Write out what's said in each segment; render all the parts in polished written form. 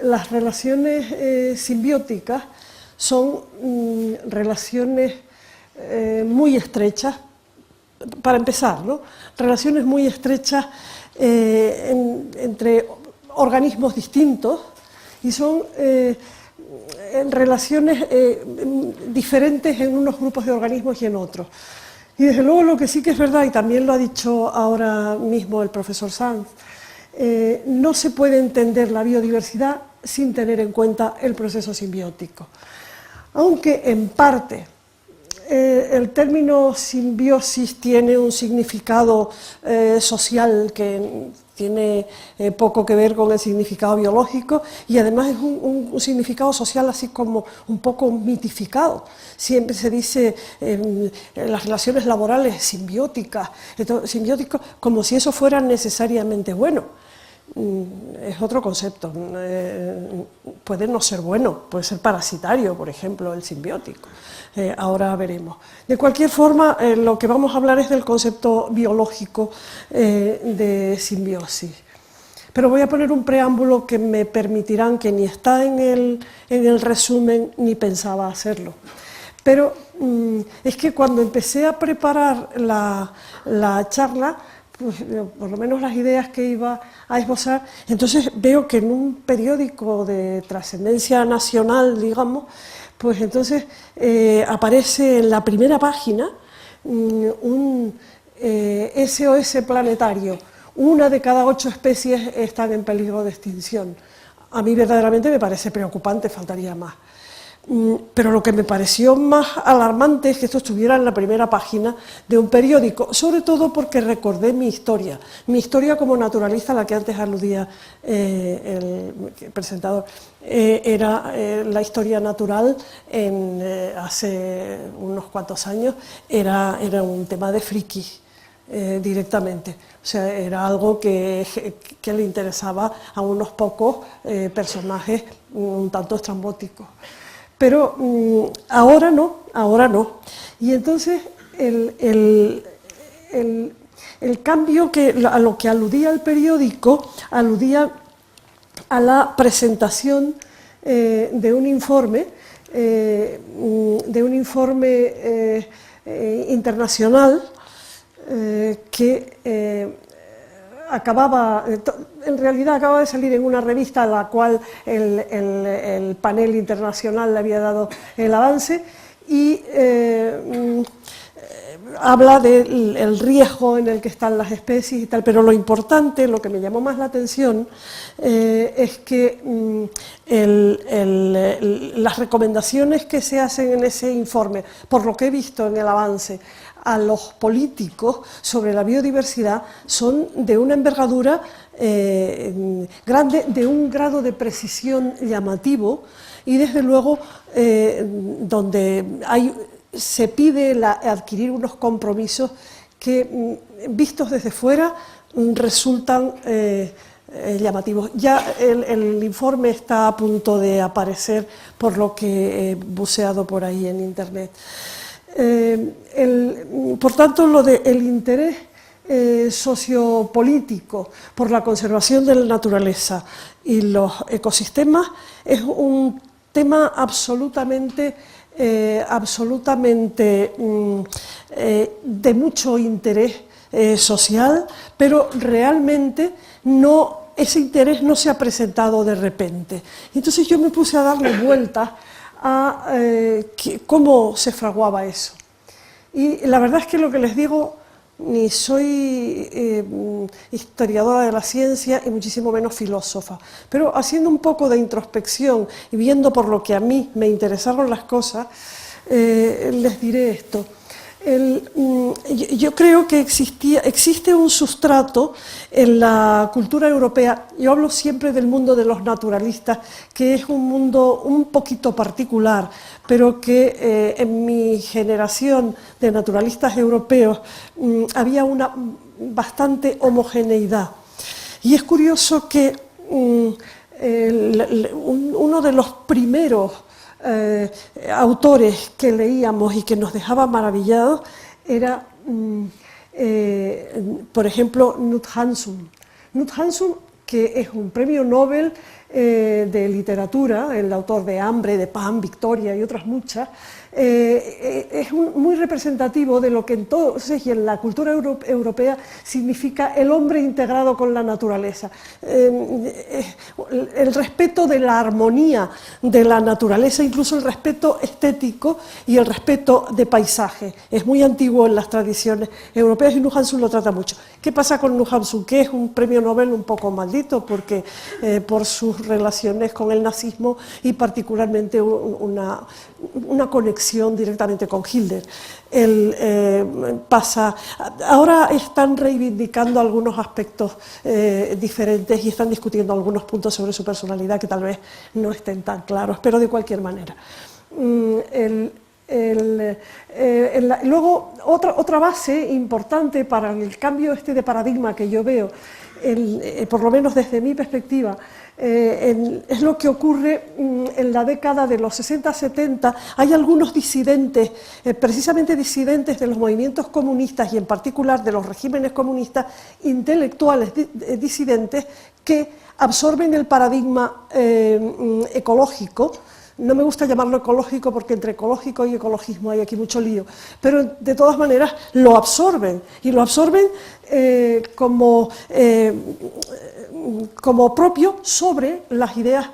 Las relaciones simbióticas son relaciones muy estrechas, para empezar, ¿no? Relaciones muy estrechas entre organismos distintos y son relaciones diferentes en unos grupos de organismos y en otros. Y desde luego lo que sí que es verdad, y también lo ha dicho ahora mismo el profesor Sanz, no se puede entender la biodiversidad sin tener en cuenta el proceso simbiótico. Aunque en parte el término simbiosis tiene un significado social que tiene poco que ver con el significado biológico y además es un significado social así como un poco mitificado. Siempre se dice las relaciones laborales simbióticas, simbióticos, como si eso fuera necesariamente bueno. Es otro concepto, puede no ser bueno, puede ser parasitario, por ejemplo, el simbiótico, ahora veremos. De cualquier forma, lo que vamos a hablar es del concepto biológico de simbiosis. Pero voy a poner un preámbulo que me permitirán, que ni está en el resumen ni pensaba hacerlo. Pero es que cuando empecé a preparar la charla, pues, por lo menos las ideas que iba a esbozar, entonces veo que en un periódico de trascendencia nacional, digamos, pues entonces aparece en la primera página un SOS planetario. 1 de cada 8 especies están en peligro de extinción. A mí verdaderamente me parece preocupante, faltaría más. Pero lo que me pareció más alarmante es que esto estuviera en la primera página de un periódico, sobre todo porque recordé mi historia como naturalista a la que antes aludía el presentador. Era la historia natural hace unos cuantos años, era un tema de frikis directamente, o sea, era algo que le interesaba a unos pocos personajes un tanto estrambóticos. Pero ahora no. Y entonces el cambio a lo que aludía el periódico, aludía a la presentación de un informe internacional que en realidad acababa de salir en una revista a la cual el panel internacional le había dado el avance y habla del riesgo en el que están las especies y tal, pero lo importante, lo que me llamó más la atención es que las recomendaciones que se hacen en ese informe, por lo que he visto en el avance, a los políticos sobre la biodiversidad son de una envergadura grande, de un grado de precisión llamativo y desde luego donde se pide adquirir unos compromisos que vistos desde fuera resultan llamativos. Ya el informe está a punto de aparecer por lo que he buceado por ahí en internet. Por tanto, el interés sociopolítico por la conservación de la naturaleza y los ecosistemas es un tema absolutamente de mucho interés social, pero realmente ese interés no se ha presentado de repente. Entonces yo me puse a darle vueltas a cómo se fraguaba eso. Y la verdad es que lo que les digo, ni soy historiadora de la ciencia y muchísimo menos filósofa, pero haciendo un poco de introspección y viendo por lo que a mí me interesaron las cosas, les diré esto. Yo creo que existe un sustrato en la cultura europea, yo hablo siempre del mundo de los naturalistas, que es un mundo un poquito particular, pero que en mi generación de naturalistas europeos había una bastante homogeneidad. Y es curioso que uno de los primeros autores que leíamos y que nos dejaba maravillados era, por ejemplo, Knut Hamsun. Knut Hamsun, que es un premio Nobel de literatura, el autor de Hambre, de Pan, Victoria y otras muchas, es muy representativo de lo que entonces y en la cultura europea significa el hombre integrado con la naturaleza. El respeto de la armonía de la naturaleza, incluso el respeto estético y el respeto de paisaje. Es muy antiguo en las tradiciones europeas y Nu Han Sun lo trata mucho. ¿Qué pasa con Nu Han Sun? Que es un premio Nobel un poco maldito porque por sus relaciones con el nazismo y particularmente una conexión directamente con Hitler. Ahora están reivindicando algunos aspectos diferentes y están discutiendo algunos puntos sobre su personalidad que tal vez no estén tan claros, pero de cualquier manera. Luego, otra base importante para el cambio de paradigma que yo veo, por lo menos desde mi perspectiva, es lo que ocurre en la década de los 60-70. Hay algunos disidentes, precisamente disidentes de los movimientos comunistas y en particular de los regímenes comunistas, intelectuales disidentes que absorben el paradigma ecológico. No me gusta llamarlo ecológico porque entre ecológico y ecologismo hay aquí mucho lío, pero de todas maneras lo absorben y lo absorben como propio sobre las ideas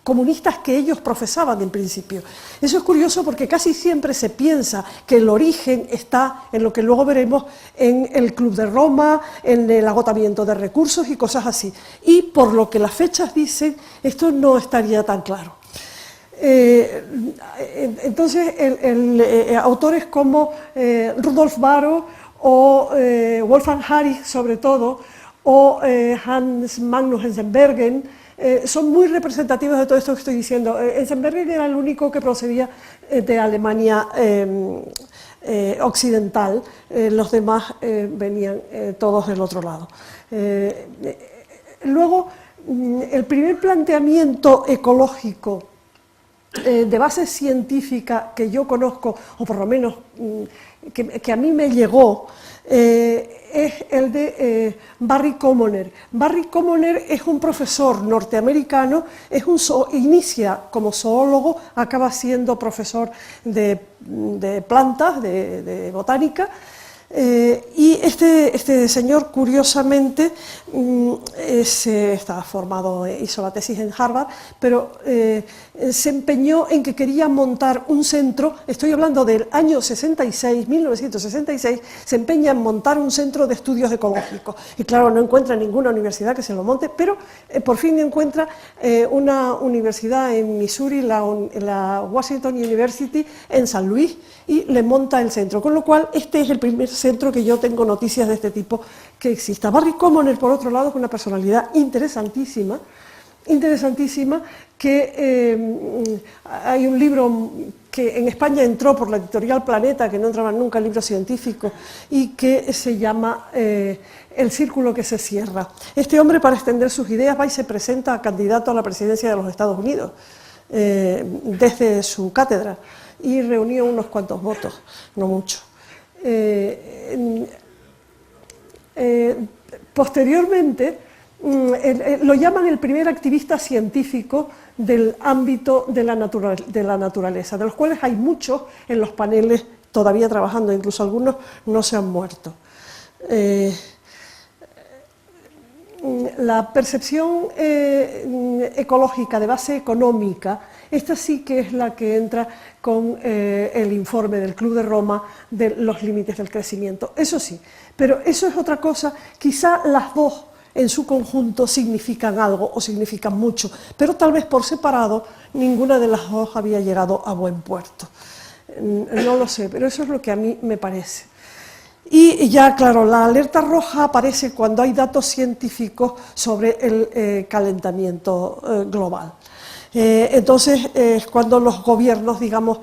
comunistas que ellos profesaban en principio. Eso es curioso porque casi siempre se piensa que el origen está en lo que luego veremos en el Club de Roma, en el agotamiento de recursos y cosas así. Y por lo que las fechas dicen, esto no estaría tan claro. Entonces, autores como Rudolf Barrow o Wolfgang Harris, sobre todo, o Hans Magnus Enzensberger, son muy representativos de todo esto que estoy diciendo. Enzensberger era el único que procedía de Alemania occidental, los demás venían todos del otro lado. Luego, el primer planteamiento ecológico de base científica que yo conozco, o por lo menos que a mí me llegó, es el de Barry Commoner. Barry Commoner es un profesor norteamericano, inicia como zoólogo, acaba siendo profesor de plantas, de botánica, y este señor, curiosamente, estaba formado, hizo la tesis en Harvard, pero se empeñó en que quería montar un centro, estoy hablando del año 66, 1966, se empeña en montar un centro de estudios ecológicos. Y claro, no encuentra ninguna universidad que se lo monte, pero por fin encuentra una universidad en Missouri, la Washington University, en San Luis, y le monta el centro. Con lo cual, este es el primer centro que yo tengo noticias de este tipo que exista. Barry Commoner, por otro lado, es una personalidad interesantísima, que hay un libro que en España entró por la editorial Planeta, que no entraba nunca en libros científicos, y que se llama El círculo que se cierra. Este hombre, para extender sus ideas, va y se presenta a candidato a la presidencia de los Estados Unidos, desde su cátedra, y reunió unos cuantos votos, no mucho. Posteriormente, lo llaman el primer activista científico del ámbito de la naturaleza, de los cuales hay muchos en los paneles todavía trabajando, incluso algunos no se han muerto. La percepción ecológica de base económica, esta sí que es la que entra con el informe del Club de Roma de los límites del crecimiento, eso sí, pero eso es otra cosa. Quizá las dos en su conjunto significan algo o significan mucho, pero tal vez por separado ninguna de las dos había llegado a buen puerto. No lo sé, pero eso es lo que a mí me parece. Y ya, claro, la alerta roja aparece cuando hay datos científicos sobre el calentamiento global. Entonces, cuando los gobiernos, digamos,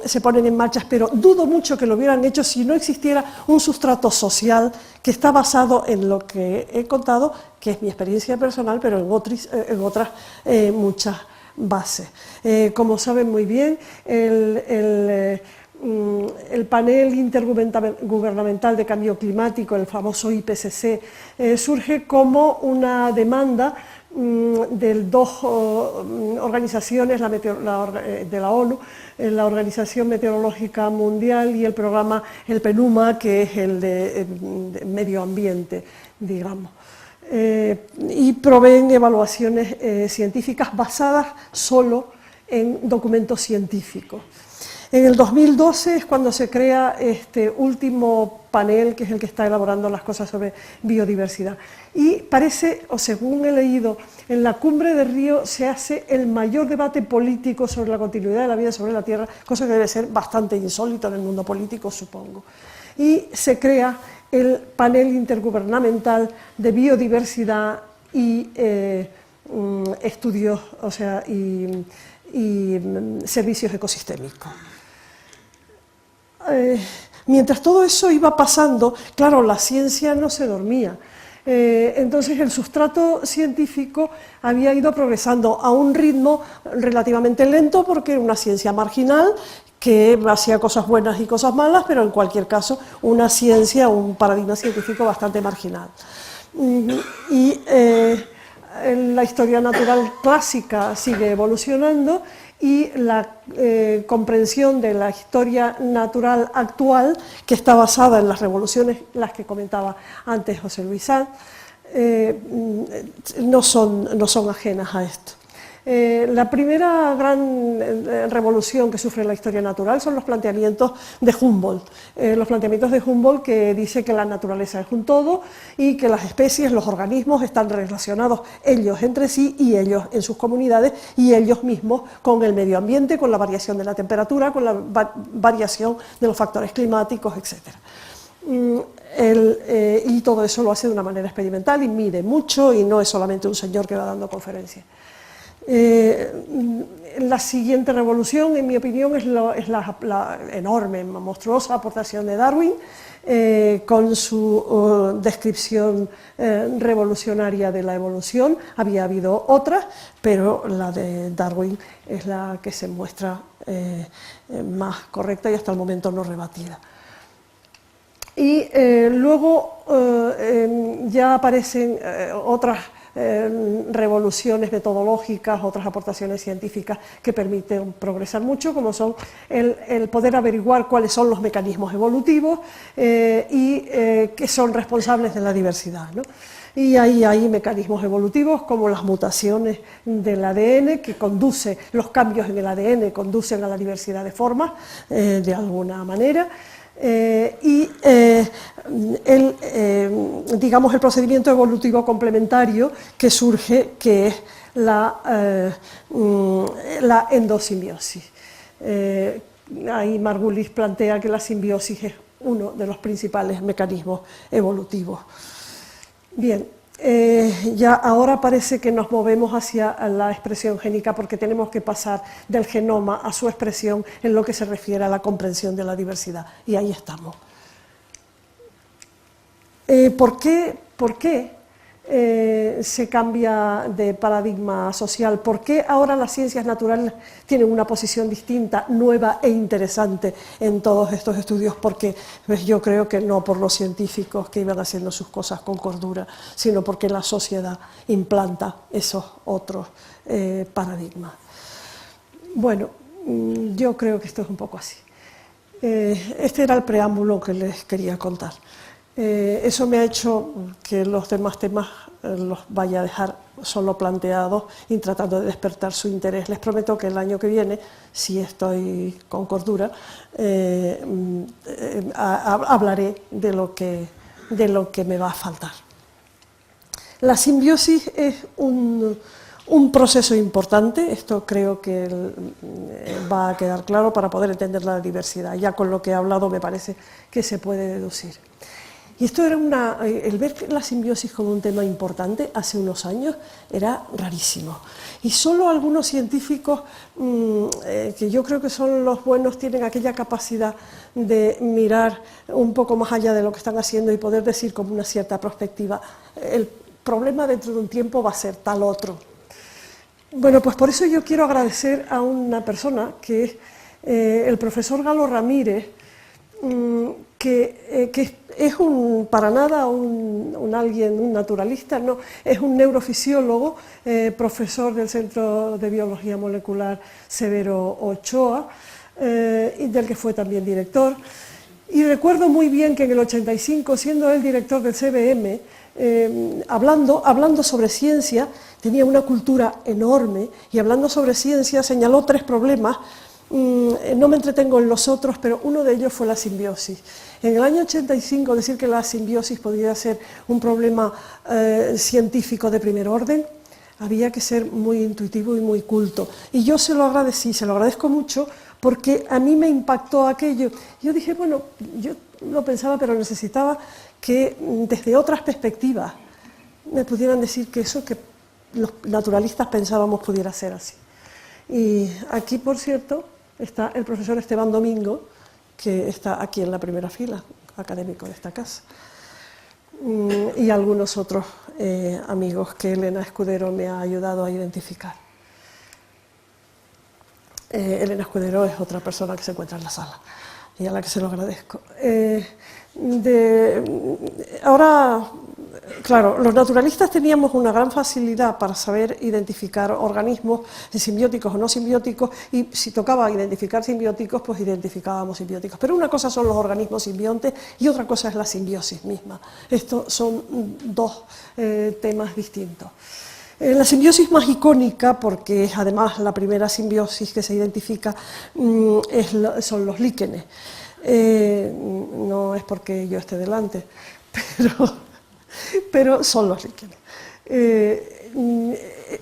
se ponen en marcha, pero dudo mucho que lo hubieran hecho si no existiera un sustrato social que está basado en lo que he contado, que es mi experiencia personal, pero en otras muchas bases. Como saben muy bien, el panel intergubernamental de cambio climático, el famoso IPCC, surge como una demanda de dos organizaciones de la ONU, la Organización Meteorológica Mundial y el programa, el PNUMA, que es el de medio ambiente, digamos. Y proveen evaluaciones científicas basadas solo en documentos científicos. En el 2012 es cuando se crea este último panel, que es el que está elaborando las cosas sobre biodiversidad. Y parece, o según he leído, en la cumbre de Río se hace el mayor debate político sobre la continuidad de la vida sobre la Tierra, cosa que debe ser bastante insólito en el mundo político, supongo. Y se crea el panel intergubernamental de biodiversidad y estudios, o sea, y servicios ecosistémicos. Mientras todo eso iba pasando, claro, la ciencia no se dormía. Entonces el sustrato científico había ido progresando a un ritmo relativamente lento porque era una ciencia marginal que hacía cosas buenas y cosas malas, pero en cualquier caso una ciencia, un paradigma científico bastante marginal. Y la historia natural clásica sigue evolucionando y la comprensión de la historia natural actual, que está basada en las revoluciones, las que comentaba antes José Luis Sanz, no son ajenas a esto. La primera gran revolución que sufre la historia natural son los planteamientos de Humboldt. Los planteamientos de Humboldt, que dice que la naturaleza es un todo y que las especies, los organismos están relacionados ellos entre sí y ellos en sus comunidades y ellos mismos con el medio ambiente, con la variación de la temperatura, con la variación de los factores climáticos, etc. Y todo eso lo hace de una manera experimental y mide mucho y no es solamente un señor que va dando conferencias. La siguiente revolución, en mi opinión, es la enorme, monstruosa aportación de Darwin, con su descripción revolucionaria de la evolución. Había habido otras, pero la de Darwin es la que se muestra más correcta y hasta el momento no rebatida. Y luego ya aparecen otras revoluciones metodológicas, otras aportaciones científicas que permiten progresar mucho, como son el poder averiguar cuáles son los mecanismos evolutivos y que son responsables de la diversidad, ¿no? Y ahí hay mecanismos evolutivos como las mutaciones del ADN, que los cambios en el ADN conducen a la diversidad de formas, de alguna manera. Digamos el procedimiento evolutivo complementario que surge, que es la endosimbiosis. Ahí Margulis plantea que la simbiosis es uno de los principales mecanismos evolutivos. Bien, ya ahora parece que nos movemos hacia la expresión génica porque tenemos que pasar del genoma a su expresión en lo que se refiere a la comprensión de la diversidad. Y ahí estamos. ¿Por qué se cambia de paradigma social? ¿Por qué ahora las ciencias naturales tienen una posición distinta, nueva e interesante en todos estos estudios? Porque pues, yo creo que no por los científicos que iban haciendo sus cosas con cordura, sino porque la sociedad implanta esos otros paradigmas. Bueno, yo creo que esto es un poco así. Este era el preámbulo que les quería contar. Eso me ha hecho que los demás temas los vaya a dejar solo planteados y tratando de despertar su interés. Les prometo que el año que viene, si estoy con cordura, hablaré de lo que me va a faltar. La simbiosis es un proceso importante, esto creo que va a quedar claro para poder entender la diversidad. Ya con lo que he hablado me parece que se puede deducir. Y esto era el ver la simbiosis como un tema importante hace unos años era rarísimo. Y solo algunos científicos, que yo creo que son los buenos, tienen aquella capacidad de mirar un poco más allá de lo que están haciendo y poder decir con una cierta perspectiva, el problema dentro de un tiempo va a ser tal otro. Bueno, pues por eso yo quiero agradecer a una persona que el profesor Galo Ramírez, que es para nada un naturalista, no, es un neurofisiólogo, profesor del Centro de Biología Molecular Severo Ochoa, y del que fue también director. Y recuerdo muy bien que en el 85, siendo él director del CBM, hablando sobre ciencia, tenía una cultura enorme, y hablando sobre ciencia señaló 3 problemas. No me entretengo en los otros, pero uno de ellos fue la simbiosis. En el año 85, decir que la simbiosis podía ser un problema científico de primer orden, había que ser muy intuitivo y muy culto. Y yo se lo agradecí, se lo agradezco mucho, porque a mí me impactó aquello. Yo dije, bueno, yo lo pensaba, pero necesitaba que desde otras perspectivas me pudieran decir que eso que los naturalistas pensábamos pudiera ser así. Y aquí, por cierto, está el profesor Esteban Domingo, que está aquí en la primera fila, académico de esta casa, y algunos otros amigos que Elena Escudero me ha ayudado a identificar. Elena Escudero es otra persona que se encuentra en la sala y a la que se lo agradezco. Ahora, claro, los naturalistas teníamos una gran facilidad para saber identificar organismos simbióticos o no simbióticos, y si tocaba identificar simbióticos, pues identificábamos simbióticos. Pero una cosa son los organismos simbiontes y otra cosa es la simbiosis misma. Estos son 2 temas distintos. La simbiosis más icónica, porque es además la primera simbiosis que se identifica, son los líquenes. No es porque yo esté delante, pero son los líquenes.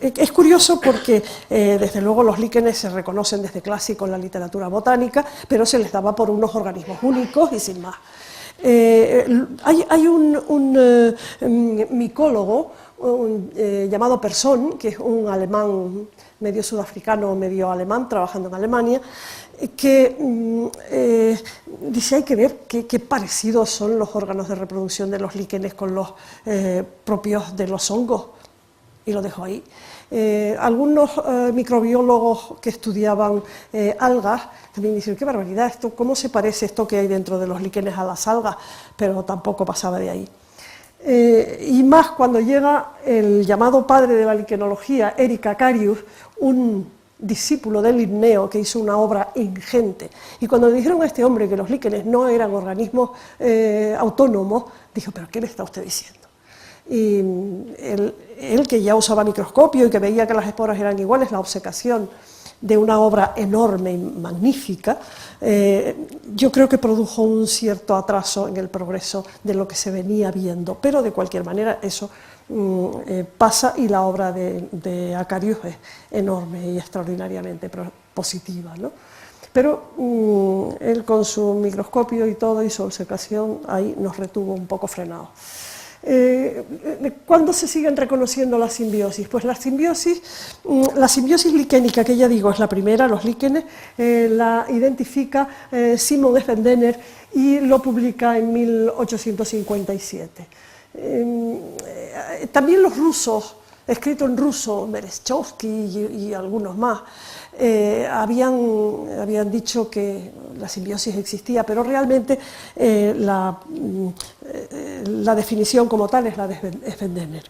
Es curioso porque, desde luego, los líquenes se reconocen desde clásico en la literatura botánica, pero se les daba por unos organismos únicos y sin más. Hay un micólogo llamado Persson, que es un alemán medio sudafricano, medio alemán, trabajando en Alemania, que dice, hay que ver qué parecidos son los órganos de reproducción de los líquenes con los propios de los hongos, y lo dejo ahí. Algunos microbiólogos que estudiaban algas también dicen, qué barbaridad, esto, ¿cómo se parece esto que hay dentro de los líquenes a las algas? Pero tampoco pasaba de ahí. Y más cuando llega el llamado padre de la liquenología, Erik Acarius, un discípulo de Linneo, que hizo una obra ingente. Y cuando le dijeron a este hombre que los líquenes no eran organismos autónomos, dijo, ¿pero qué le está usted diciendo? Y él que ya usaba microscopio y que veía que las esporas eran iguales, la obcecación de una obra enorme y magnífica, yo creo que produjo un cierto atraso en el progreso de lo que se venía viendo, pero de cualquier manera eso pasa, y la obra de Acarius es enorme y extraordinariamente positiva, ¿no? Pero él con su microscopio y todo y su obcecación ahí nos retuvo un poco frenados. ¿Cuándo se siguen reconociendo las simbiosis? Pues la simbiosis liquénica, que ya digo es la primera, los líquenes, la identifica Simon Effendener y lo publica en 1857. También los rusos, escrito en ruso, Berezovsky y algunos más, habían dicho que la simbiosis existía, pero realmente la definición como tal es la de Effendener.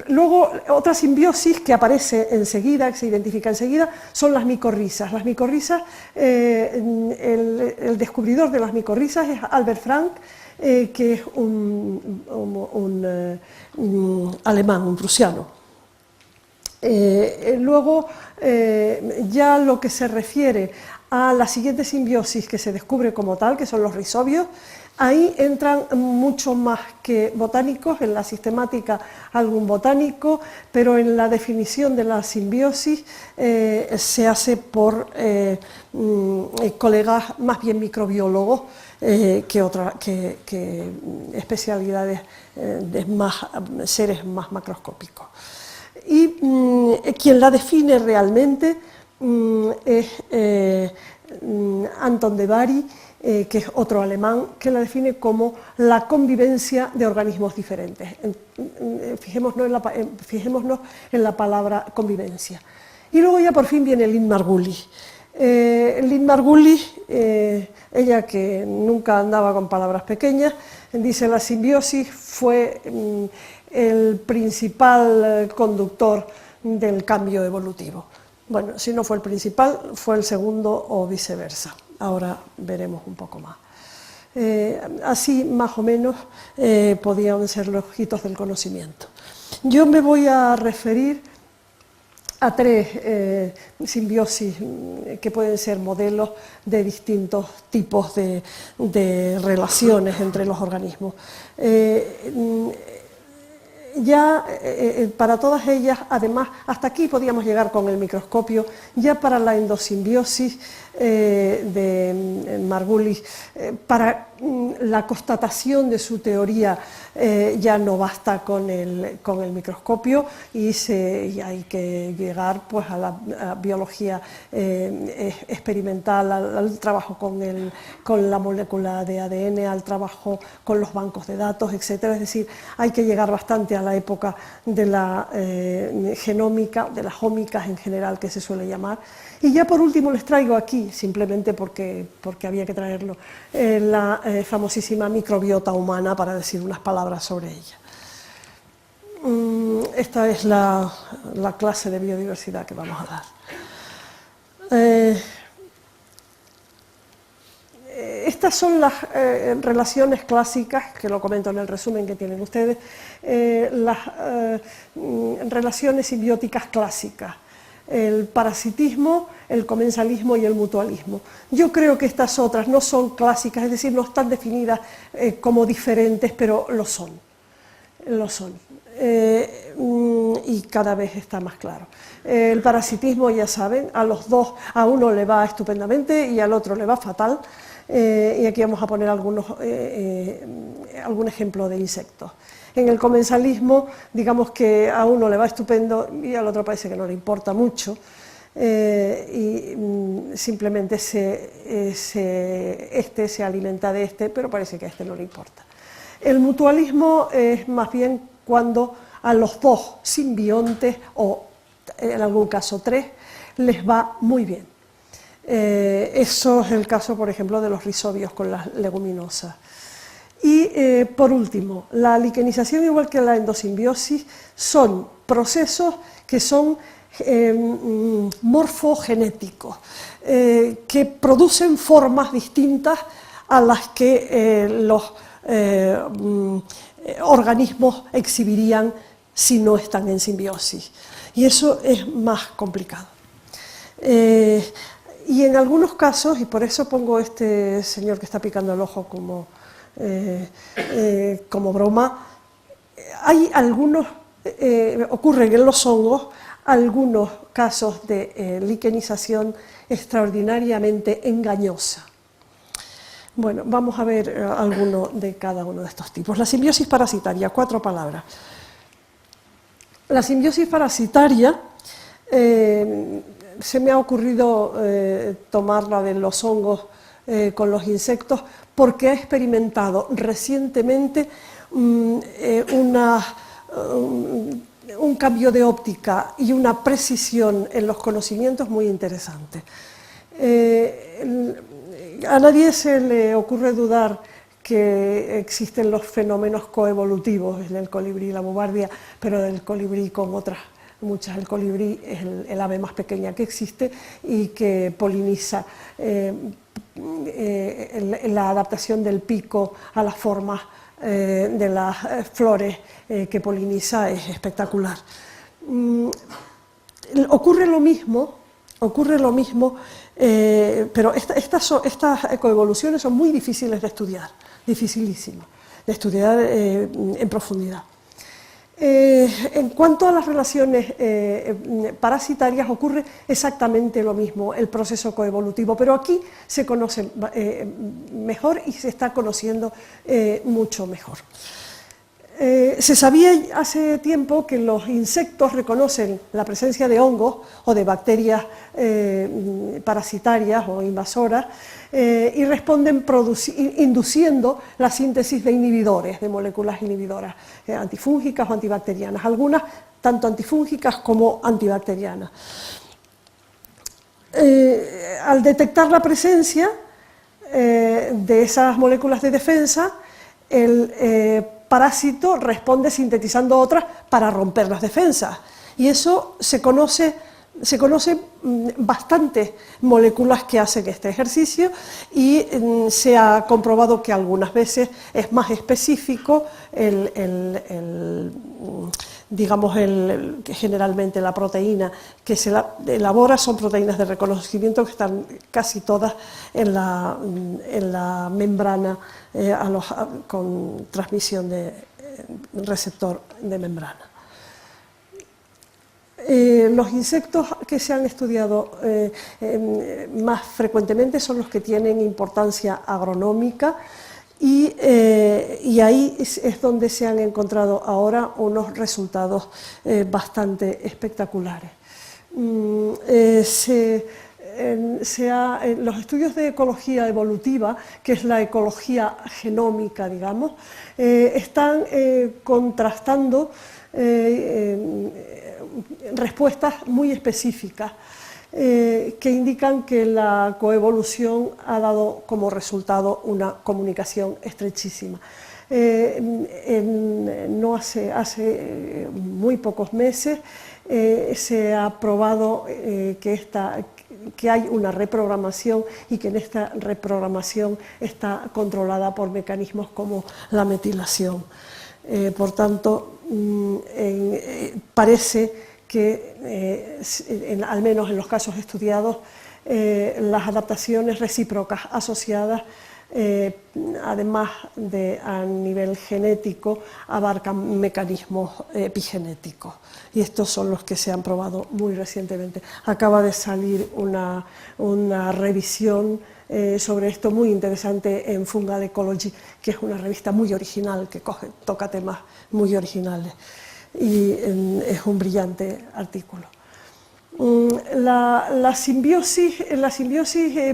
Luego, otra simbiosis que aparece enseguida, que se identifica enseguida, son las micorrizas. Las micorrizas, el descubridor de las micorrizas es Albert Frank, que es un alemán, un prusiano. Luego, ya lo que se refiere a la siguiente simbiosis que se descubre como tal, que son los rizobios, ahí entran mucho más que botánicos, en la sistemática algún botánico, pero en la definición de la simbiosis se hace por colegas más bien microbiólogos que especialidades de seres más macroscópicos. Y quien la define realmente es Anton de Bary, que es otro alemán, que la define como la convivencia de organismos diferentes. Fijémonos en la palabra convivencia. Y luego ya por fin viene Lynn Margulis. Lynn Margulis, ella que nunca andaba con palabras pequeñas, dice: la simbiosis fue el principal conductor del cambio evolutivo. Bueno, si no fue el principal, fue el segundo o viceversa. Ahora veremos un poco más. Así, más o menos, podían ser los hitos del conocimiento. Yo me voy a referir a tres simbiosis que pueden ser modelos de distintos tipos de relaciones entre los organismos. Para todas ellas, además, hasta aquí podíamos llegar con el microscopio. Ya para la endosimbiosis de Margulis, para la constatación de su teoría ya no basta con el microscopio y hay que llegar pues a la biología experimental, al trabajo con la molécula de ADN, al trabajo con los bancos de datos, etc. Es decir, hay que llegar bastante a la época de la genómica, de las ómicas en general, que se suele llamar. Y ya por último les traigo aquí, simplemente porque había que traerlo, la famosísima microbiota humana, para decir unas palabras sobre ella. Esta es la clase de biodiversidad que vamos a dar. Estas son las relaciones clásicas, que lo comento en el resumen que tienen ustedes, las relaciones simbióticas clásicas: el parasitismo, el comensalismo y el mutualismo. Yo creo que estas otras no son clásicas, es decir, no están definidas como diferentes, pero lo son. Lo son. Y cada vez está más claro. El parasitismo, ya saben, a los dos, a uno le va estupendamente y al otro le va fatal. Y aquí vamos a poner algún ejemplo de insectos. En el comensalismo, digamos que a uno le va estupendo y al otro parece que no le importa mucho, y simplemente este se alimenta de este, pero parece que a este no le importa. El mutualismo es más bien cuando a los dos simbiontes, o en algún caso tres, les va muy bien. Eso es el caso, por ejemplo, de los rizobios con las leguminosas. Y por último, la liquenización, igual que la endosimbiosis, son procesos que son morfogenéticos, que producen formas distintas a las que los organismos exhibirían si no están en simbiosis. Y eso es más complicado. Y en algunos casos, y por eso pongo este señor que está picando el ojo como broma, hay algunos, ocurren en los hongos algunos casos de liquenización extraordinariamente engañosa. Bueno, vamos a ver alguno de cada uno de estos tipos. La simbiosis parasitaria, 4 palabras. La simbiosis parasitaria, se me ha ocurrido tomarla de los hongos con los insectos, porque ha experimentado recientemente un cambio de óptica y una precisión en los conocimientos muy interesante. A nadie se le ocurre dudar que existen los fenómenos coevolutivos en el colibrí y la bovardia, pero el colibrí con otras muchas. El colibrí es el ave más pequeña que existe y que poliniza. La adaptación del pico a las formas de las flores que poliniza es espectacular. Ocurre lo mismo, pero estas coevoluciones son muy difíciles de estudiar, dificilísimas de estudiar en profundidad. En cuanto a las relaciones parasitarias, ocurre exactamente lo mismo, el proceso coevolutivo, pero aquí se conoce mejor y se está conociendo mucho mejor. Se sabía hace tiempo que los insectos reconocen la presencia de hongos o de bacterias parasitarias o invasoras y responden induciendo la síntesis de inhibidores, de moléculas inhibidoras antifúngicas o antibacterianas, algunas tanto antifúngicas como antibacterianas. al detectar la presencia de esas moléculas de defensa, el parásito responde sintetizando otras para romper las defensas. Y eso se conoce bastantes moléculas que hacen este ejercicio y se ha comprobado que algunas veces es más específico que generalmente la proteína que se elabora son proteínas de reconocimiento que están casi todas en la membrana con transmisión de receptor de membrana. Los insectos que se han estudiado más frecuentemente son los que tienen importancia agronómica y ahí es donde se han encontrado ahora unos resultados bastante espectaculares. Los estudios de ecología evolutiva, que es la ecología genómica, digamos, están contrastando respuestas muy específicas que indican que la coevolución ha dado como resultado una comunicación estrechísima. Hace muy pocos meses se ha probado que hay una reprogramación y que en esta reprogramación está controlada por mecanismos como la metilación. Por tanto, parece que, al menos en los casos estudiados, las adaptaciones recíprocas asociadas, además de a nivel genético, abarcan mecanismos epigenéticos. Y estos son los que se han probado muy recientemente. Acaba de salir una revisión sobre esto muy interesante en Fungal Ecology, que es una revista muy original, que toca temas muy originales, y es un brillante artículo. La simbiosis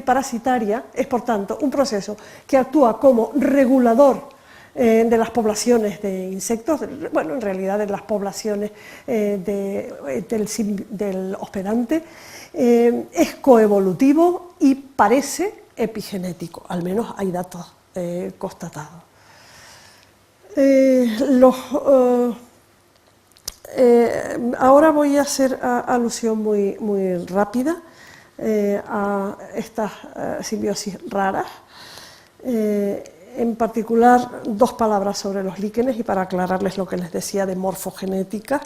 parasitaria es, por tanto, un proceso que actúa como regulador de las poblaciones de insectos, bueno, en realidad de las poblaciones del hospedante, es coevolutivo y parece epigenético, al menos hay datos constatados. Ahora voy a hacer alusión muy rápida a estas simbiosis raras. En particular, dos palabras sobre los líquenes y para aclararles lo que les decía de morfogenética.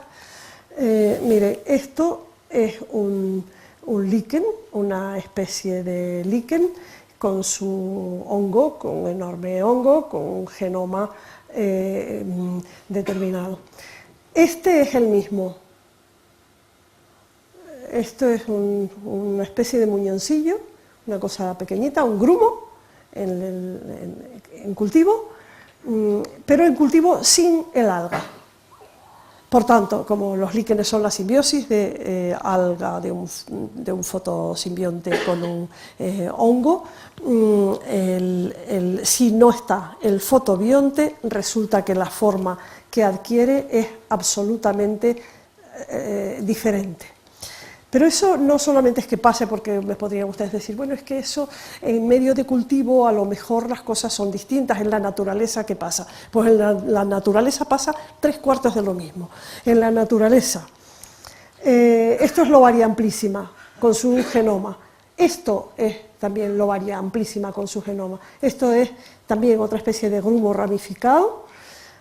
Mire, esto es un líquen, una especie de líquen con su hongo, con un enorme hongo, con un genoma determinado. Este es el mismo. Esto es una especie de muñoncillo, una cosa pequeñita, un grumo en cultivo, pero en cultivo sin el alga. Por tanto, como los líquenes son la simbiosis de alga, de un fotosimbionte con un hongo, si no está el fotobionte, resulta que la forma que adquiere es absolutamente diferente. Pero eso no solamente es que pase, porque me podrían ustedes decir, bueno, es que eso en medio de cultivo a lo mejor las cosas son distintas, en la naturaleza, ¿qué pasa? Pues en la naturaleza pasa 3/4 de lo mismo. En la naturaleza, esto es lobaria amplísima con su genoma, esto es también lobaria amplísima con su genoma, esto es también otra especie de grumo ramificado.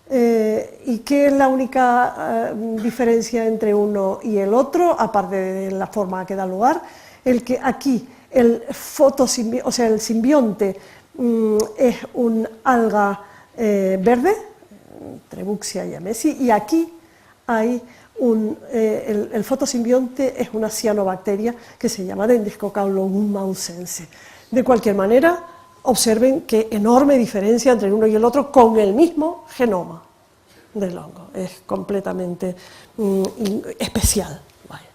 ¿Y qué es la única diferencia entre uno y el otro, aparte de la forma que da lugar? El que aquí el simbionte es un alga verde, Trebuchia yamesi, y aquí hay el fotosimbionte es una cianobacteria que se llama Dendricocauloum mausense. De cualquier manera, observen qué enorme diferencia entre el uno y el otro con el mismo genoma del hongo. Es completamente especial. Vaya.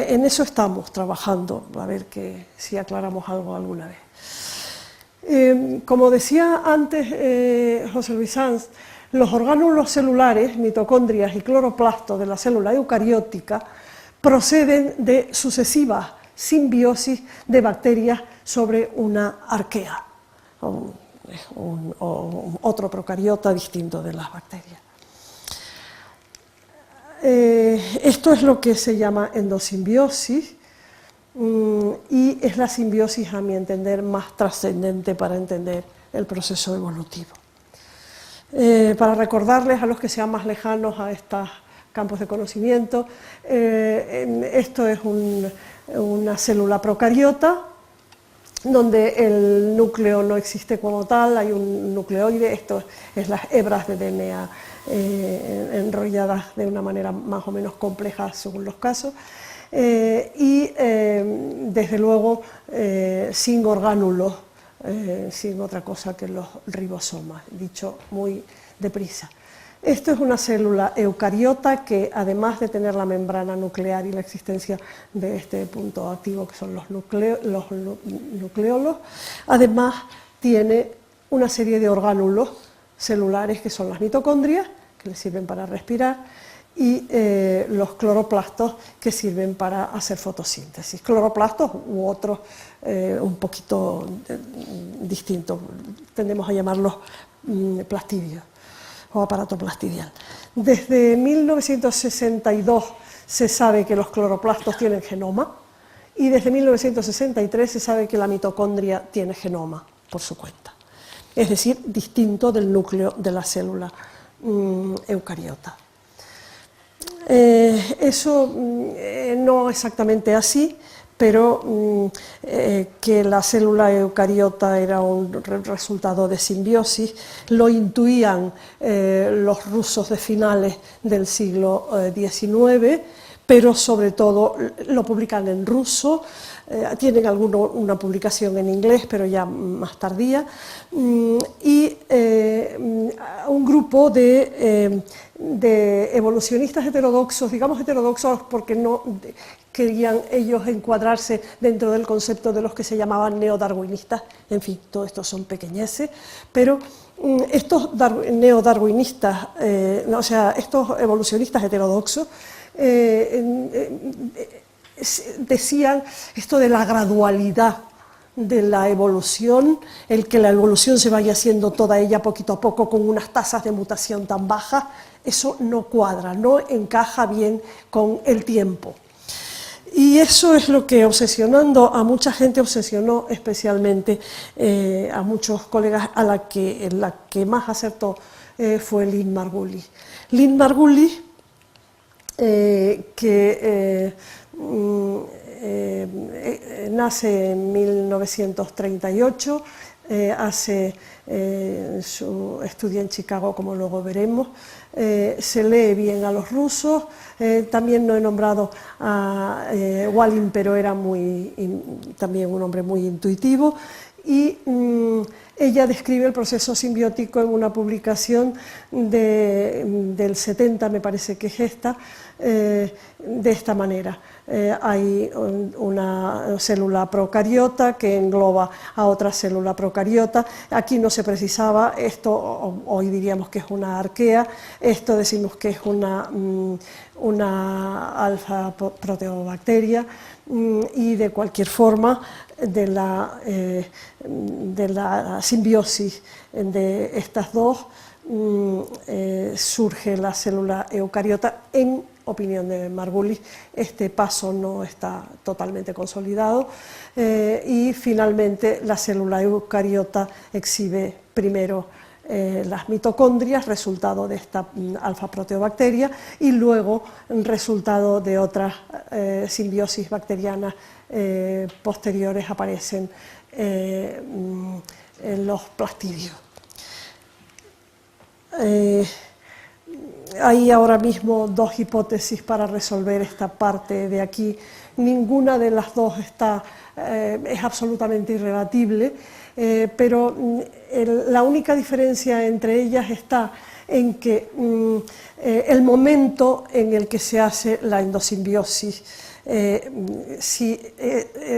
En eso estamos trabajando, a ver si aclaramos algo alguna vez. Como decía antes José Luis Sanz, los orgánulos celulares, mitocondrias y cloroplastos de la célula eucariótica proceden de sucesivas simbiosis de bacterias sobre una arquea, o otro procariota distinto de las bacterias. Esto es lo que se llama endosimbiosis y es la simbiosis, a mi entender, más trascendente para entender el proceso evolutivo. Para recordarles a los que sean más lejanos a estos campos de conocimiento, esto es una célula procariota donde el núcleo no existe como tal, hay un nucleoide, esto es las hebras de DNA enrolladas de una manera más o menos compleja según los casos, y desde luego sin orgánulos, sin otra cosa que los ribosomas, dicho muy deprisa. Esto es una célula eucariota que, además de tener la membrana nuclear y la existencia de este punto activo que son los nucleolos, además tiene una serie de orgánulos celulares que son las mitocondrias, que le sirven para respirar, y los cloroplastos, que sirven para hacer fotosíntesis. Cloroplastos u otros un poquito distintos, tendemos a llamarlos plastidios o aparato plastidial. Desde 1962 se sabe que los cloroplastos tienen genoma y desde 1963 se sabe que la mitocondria tiene genoma por su cuenta, es decir, distinto del núcleo de la célula eucariota. Eso no exactamente así, pero que la célula eucariota era un resultado de simbiosis, lo intuían los rusos de finales del siglo XIX, pero sobre todo lo publican en ruso, tienen una publicación en inglés, pero ya más tardía, y un grupo de evolucionistas heterodoxos, digamos heterodoxos porque no querían ellos encuadrarse dentro del concepto de los que se llamaban neodarwinistas, en fin, todo esto son pequeñeces, pero estos neodarwinistas, o sea, estos evolucionistas heterodoxos, decían esto de la gradualidad de la evolución, el que la evolución se vaya haciendo toda ella poquito a poco con unas tasas de mutación tan bajas, eso no cuadra, no encaja bien con el tiempo. Y eso es lo que, obsesionando a mucha gente, obsesionó especialmente a muchos colegas, la que más acertó fue Lynn Margulis. Lynn Margulis, nace en 1938, estudia en Chicago, como luego veremos, se lee bien a los rusos, también no he nombrado a Walin, pero era también un hombre muy intuitivo, y ella describe el proceso simbiótico en una publicación del 70, me parece que es esta, de esta manera. Hay una célula procariota que engloba a otra célula procariota. Aquí no se precisaba, esto hoy diríamos que es una arquea, esto decimos que es una alfa-proteobacteria, y de cualquier forma de la simbiosis de estas dos surge la célula eucariota. En opinión de Margulis, este paso no está totalmente consolidado, y finalmente la célula eucariota exhibe primero las mitocondrias, resultado de esta alfa-proteobacteria, y luego resultado de otras simbiosis bacterianas posteriores aparecen los plastidios. Hay ahora mismo dos hipótesis para resolver esta parte de aquí. Ninguna de las dos es absolutamente irrebatible, pero la única diferencia entre ellas está en que el momento en el que se hace la endosimbiosis, si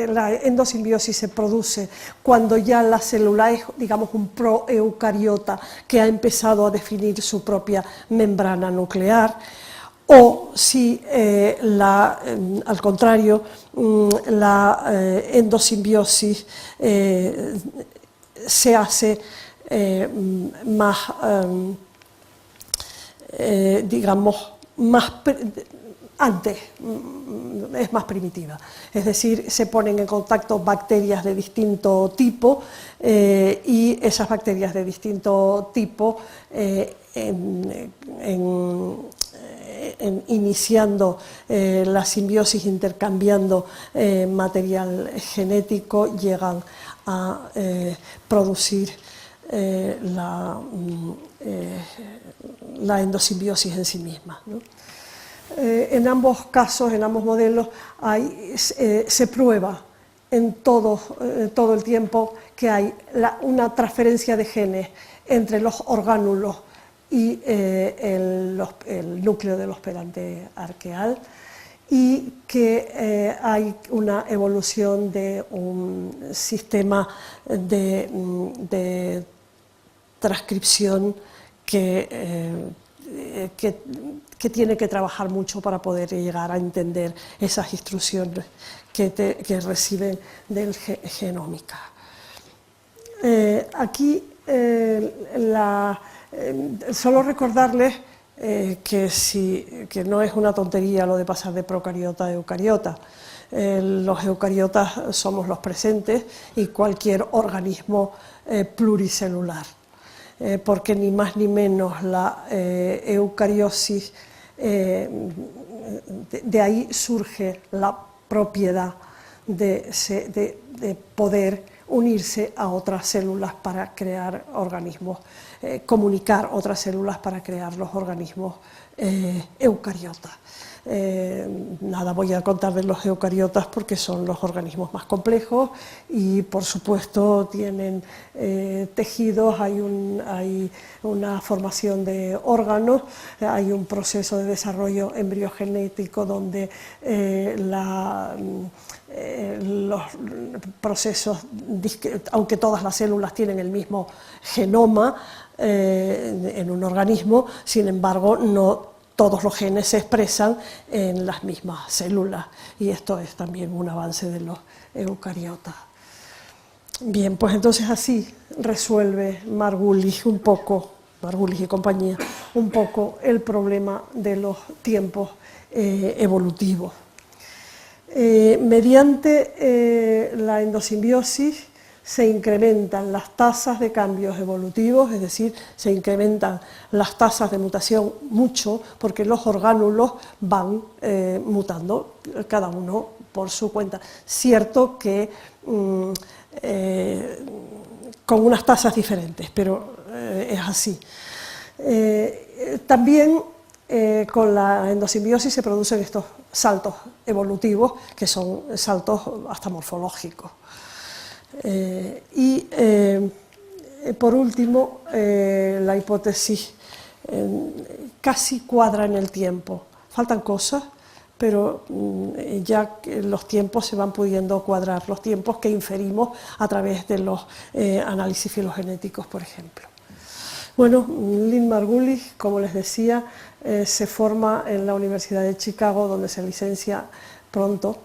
la endosimbiosis se produce cuando ya la célula es, digamos, un proeucariota que ha empezado a definir su propia membrana nuclear, o si, al contrario, la endosimbiosis se hace más, digamos, antes, es más primitiva. Es decir, se ponen en contacto bacterias de distinto tipo y esas bacterias de distinto tipo, iniciando la simbiosis, intercambiando material genético, llegan a producir la endosimbiosis en sí misma, ¿no? En ambos casos, en ambos modelos, se prueba en todo el tiempo que hay una transferencia de genes entre los orgánulos y el núcleo del hospedante arqueal, y que hay una evolución de un sistema de transcripción que tiene que trabajar mucho para poder llegar a entender esas instrucciones que reciben del genómica. Aquí solo recordarles que no es una tontería lo de pasar de procariota a eucariota. Los eucariotas somos los presentes y cualquier organismo pluricelular. Porque ni más ni menos la eucariosis, de ahí surge la propiedad de poder unirse a otras células para crear organismos, comunicar otras células para crear los organismos eucariotas. Nada voy a contar de los eucariotas porque son los organismos más complejos y por supuesto tienen tejidos, hay una formación de órganos, hay un proceso de desarrollo embriogenético donde los procesos, aunque todas las células tienen el mismo genoma en un organismo, sin embargo no todos los genes se expresan en las mismas células, y esto es también un avance de los eucariotas. Bien, pues entonces así resuelve Margulis y compañía, un poco el problema de los tiempos evolutivos. Mediante la endosimbiosis se incrementan las tasas de cambios evolutivos, es decir, se incrementan las tasas de mutación mucho, porque los orgánulos van mutando, cada uno por su cuenta. Cierto que con unas tasas diferentes, pero es así. También con la endosimbiosis se producen estos saltos evolutivos, que son saltos hasta morfológicos. Por último, la hipótesis casi cuadra en el tiempo. Faltan cosas, pero ya que los tiempos se van pudiendo cuadrar, los tiempos que inferimos a través de los análisis filogenéticos, por ejemplo. Bueno, Lynn Margulis, como les decía, se forma en la Universidad de Chicago, donde se licencia pronto,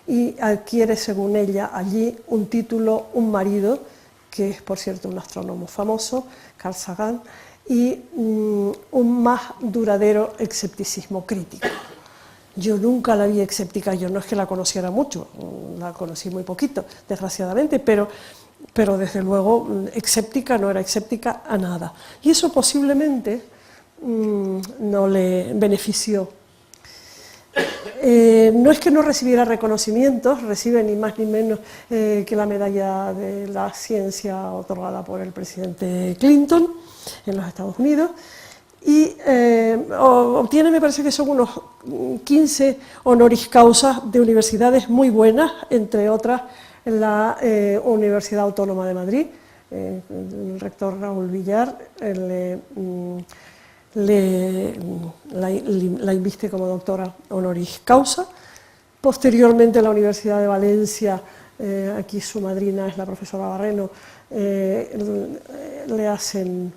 y adquiere, según ella, allí un título, un marido, que es, por cierto, un astrónomo famoso, Carl Sagan, y un más duradero escepticismo crítico. Yo nunca la vi escéptica, yo no es que la conociera mucho, la conocí muy poquito, desgraciadamente, pero desde luego escéptica no era escéptica a nada. Y eso posiblemente no le benefició. No es que no recibiera reconocimientos, recibe ni más ni menos que la medalla de la ciencia otorgada por el presidente Clinton en los Estados Unidos, y obtiene, me parece que son unos 15 honoris causa de universidades muy buenas, entre otras la Universidad Autónoma de Madrid. El rector Raúl Villar la inviste como doctora honoris causa. Posteriormente la Universidad de Valencia, aquí su madrina es la profesora Barreno, le hacen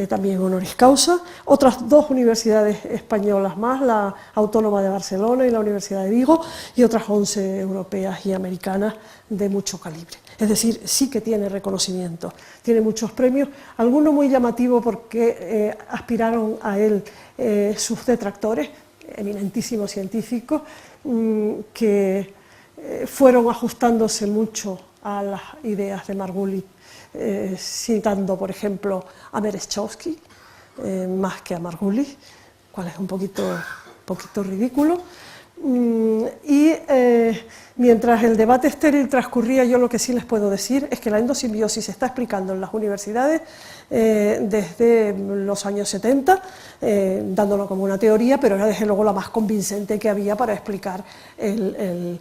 también honoris causa. Otras 2 universidades españolas más, la Autónoma de Barcelona y la Universidad de Vigo, y otras 11 europeas y americanas de mucho calibre. Es decir, sí que tiene reconocimiento, tiene muchos premios, algunos muy llamativos porque aspiraron a él sus detractores, eminentísimos científicos, que fueron ajustándose mucho a las ideas de Margulis, citando, por ejemplo, a Merezhkovsky, más que a Margulis, cual es un poquito ridículo. Mientras el debate estéril transcurría, yo lo que sí les puedo decir es que la endosimbiosis se está explicando en las universidades desde los años 70, dándolo como una teoría, pero era desde luego la más convincente que había para explicar el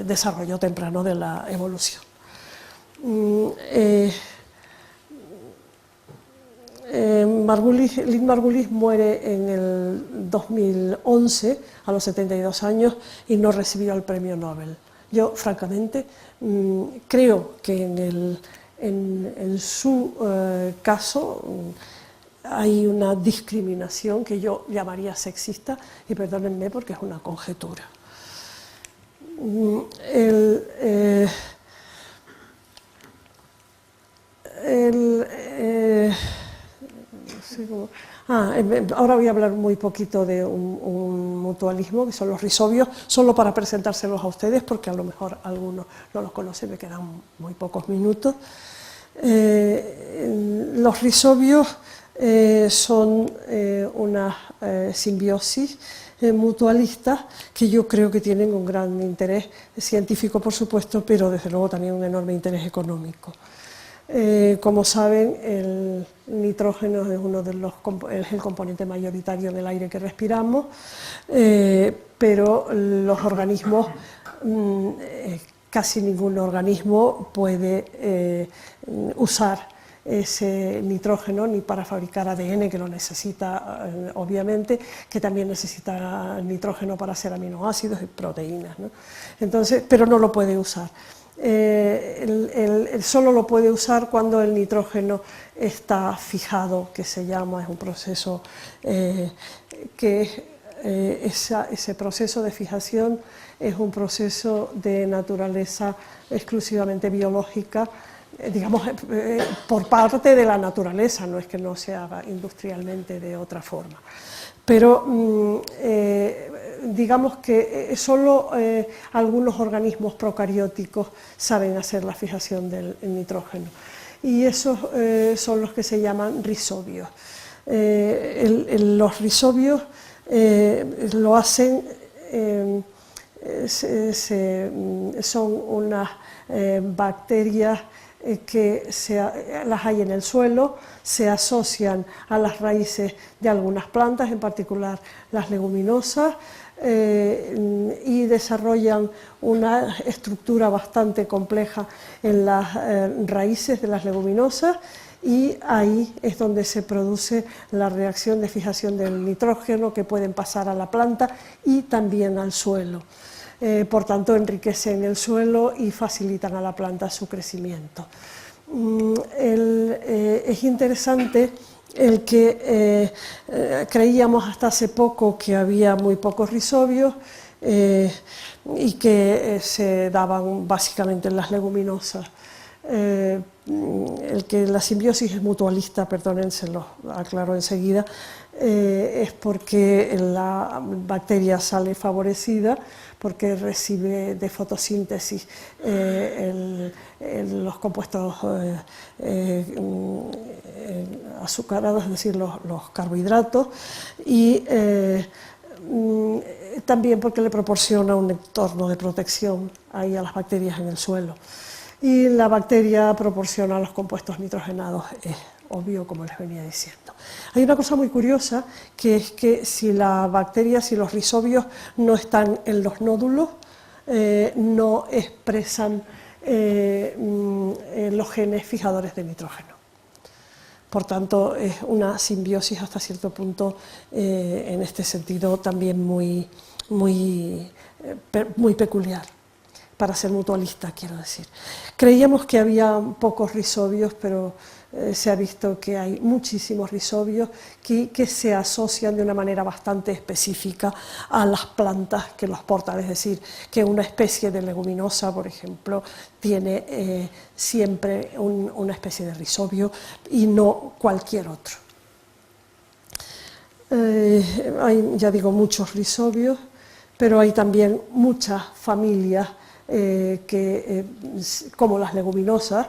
desarrollo temprano de la evolución. Lynn Margulis muere en el 2011, a los 72 años, y no recibió el premio Nobel. Yo, francamente, creo que en su caso hay una discriminación que yo llamaría sexista, y perdónenme porque es una conjetura. Ahora voy a hablar muy poquito de un mutualismo, que son los risobios, solo para presentárselos a ustedes, porque a lo mejor algunos no los conocen, me quedan muy pocos minutos. Los risobios son una simbiosis mutualistas que yo creo que tienen un gran interés científico, por supuesto, pero desde luego también un enorme interés económico. Como saben, el nitrógeno es el componente mayoritario del aire que respiramos, pero los organismos, casi ningún organismo puede usar ese nitrógeno ni para fabricar ADN, que lo necesita obviamente, que también necesita nitrógeno para hacer aminoácidos y proteínas, ¿no? Entonces, pero no lo puede usar. Solo lo puede usar cuando el nitrógeno está fijado, que se llama, es un proceso ese proceso de fijación es un proceso de naturaleza exclusivamente biológica, digamos, por parte de la naturaleza, no es que no se haga industrialmente de otra forma. Pero digamos que solo algunos organismos procarióticos saben hacer la fijación del nitrógeno, y esos son los que se llaman risobios. Los risobios lo hacen, son unas bacterias que las hay en el suelo, se asocian a las raíces de algunas plantas, en particular las leguminosas, y desarrollan una estructura bastante compleja en las raíces de las leguminosas, y ahí es donde se produce la reacción de fijación del nitrógeno, que pueden pasar a la planta y también al suelo. Por tanto, enriquecen el suelo y facilitan a la planta su crecimiento. Es interesante el que creíamos hasta hace poco que había muy pocos risobios y que se daban básicamente en las leguminosas. El que la simbiosis es mutualista, perdonen, se lo aclaro enseguida, es porque la bacteria sale favorecida, porque recibe de fotosíntesis los compuestos azucarados, es decir, los carbohidratos, y también porque le proporciona un entorno de protección ahí a las bacterias en el suelo. Y la bacteria proporciona los compuestos nitrogenados, es obvio, como les venía diciendo. Hay una cosa muy curiosa, que es que si la bacteria, si los risobios no están en los nódulos, no expresan los genes fijadores de nitrógeno. Por tanto, es una simbiosis hasta cierto punto, en este sentido, también muy peculiar, para ser mutualista, quiero decir. Creíamos que había pocos risobios, pero se ha visto que hay muchísimos rizobios que se asocian de una manera bastante específica a las plantas que los portan, es decir, que una especie de leguminosa, por ejemplo, tiene siempre una especie de rizobio y no cualquier otro. Hay, ya digo, muchos rizobios, pero hay también muchas familias que, como las leguminosas,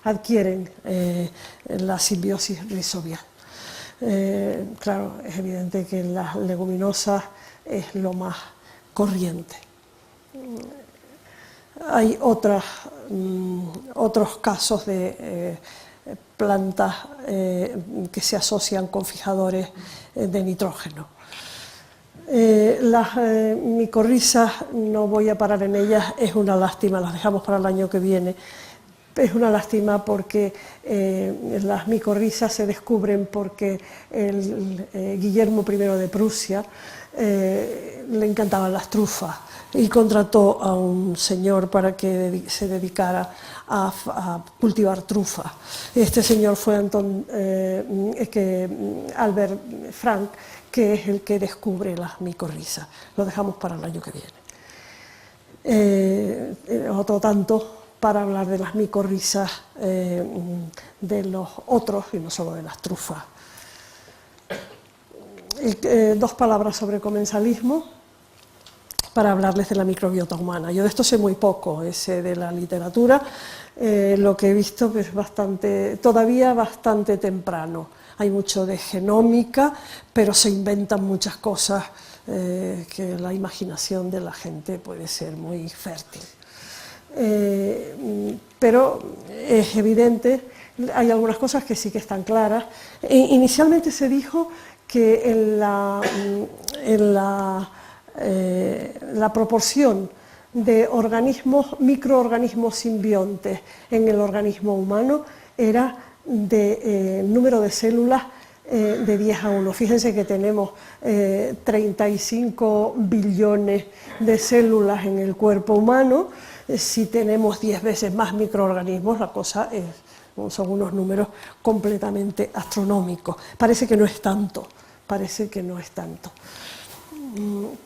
adquieren la simbiosis rizobial. Claro, es evidente que las leguminosas es lo más corriente. Hay otros casos de plantas que se asocian con fijadores de nitrógeno. Las micorrizas, no voy a parar en ellas, es una lástima, las dejamos para el año que viene. Es una lástima porque las micorrizas se descubren porque Guillermo I de Prusia le encantaban las trufas y contrató a un señor para que se dedicara a cultivar trufas. Este señor fue Albert Frank, que es el que descubre las micorrizas. Lo dejamos para el año que viene. Otro tanto para hablar de las micorrizas de los otros y no solo de las trufas. Dos palabras sobre comensalismo para hablarles de la microbiota humana. Yo de esto sé muy poco, sé de la literatura, lo que he visto es todavía bastante temprano. Hay mucho de genómica, pero se inventan muchas cosas que la imaginación de la gente puede ser muy fértil. Pero es evidente, hay algunas cosas que sí que están claras. Inicialmente se dijo que la proporción de microorganismos simbiontes en el organismo humano era de número de células de 10 a 1. Fíjense que tenemos 35 billones de células en el cuerpo humano. Si tenemos 10 veces más microorganismos, la cosa son unos números completamente astronómicos. Parece que no es tanto,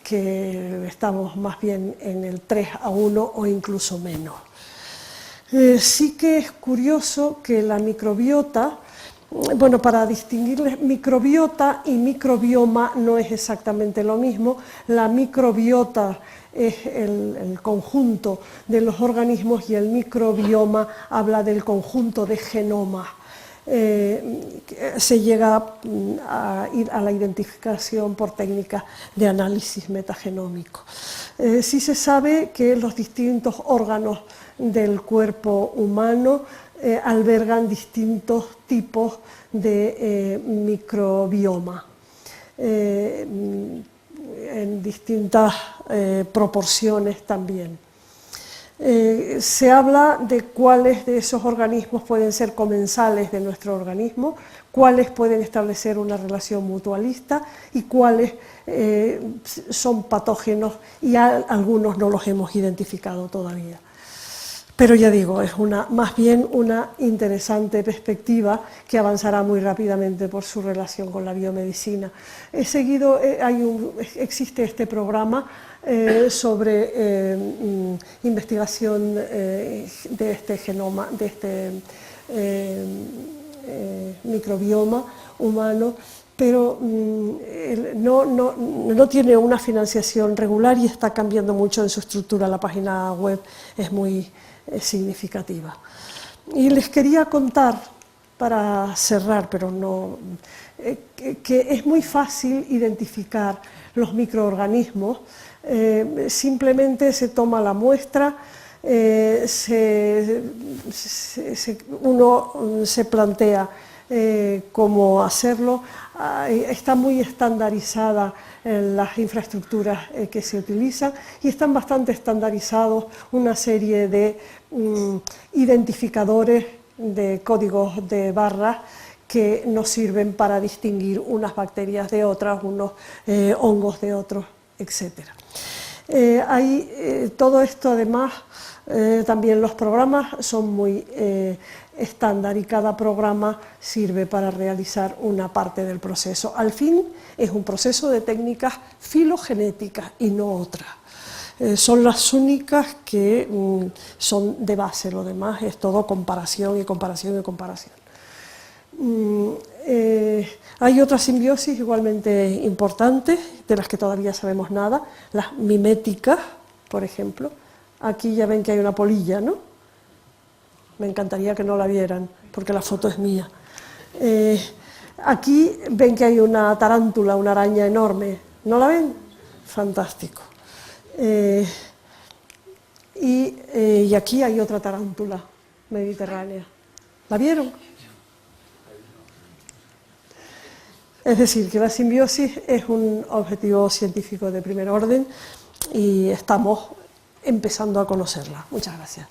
que estamos más bien en el 3 a 1 o incluso menos. Sí que es curioso que la microbiota, bueno, para distinguirles, microbiota y microbioma no es exactamente lo mismo. La microbiota es el conjunto de los organismos y el microbioma habla del conjunto de genomas. Se llega a ir a la identificación por técnicas de análisis metagenómico. Sí se sabe que los distintos órganos del cuerpo humano albergan distintos tipos de microbioma en distintas proporciones también. Se habla de cuáles de esos organismos pueden ser comensales de nuestro organismo, cuáles pueden establecer una relación mutualista y cuáles son patógenos, y algunos no los hemos identificado todavía. Pero ya digo, es más bien una interesante perspectiva que avanzará muy rápidamente por su relación con la biomedicina. Existe este programa sobre investigación de este genoma, de este microbioma humano, pero no tiene una financiación regular y está cambiando mucho en su estructura. La página web es muy significativa. Y les quería contar, para cerrar, pero no, que es muy fácil identificar los microorganismos. Simplemente se toma la muestra, uno se plantea cómo hacerlo. Está muy estandarizada las infraestructuras que se utilizan y están bastante estandarizados una serie de identificadores de códigos de barras que nos sirven para distinguir unas bacterias de otras, unos hongos de otros, etc. Todo esto además, también los programas son muy estándar y cada programa sirve para realizar una parte del proceso. Al fin es un proceso de técnicas filogenéticas y no otras. Son las únicas que son de base, lo demás es todo comparación y comparación y comparación. Hay otras simbiosis igualmente importantes, de las que todavía sabemos nada, las miméticas, por ejemplo. Aquí ya ven que hay una polilla, ¿no? Me encantaría que no la vieran, porque la foto es mía. Aquí ven que hay una tarántula, una araña enorme, ¿no la ven? Fantástico. Y aquí hay otra tarántula mediterránea. ¿La vieron? Es decir, que la simbiosis es un objetivo científico de primer orden y estamos empezando a conocerla. Muchas gracias.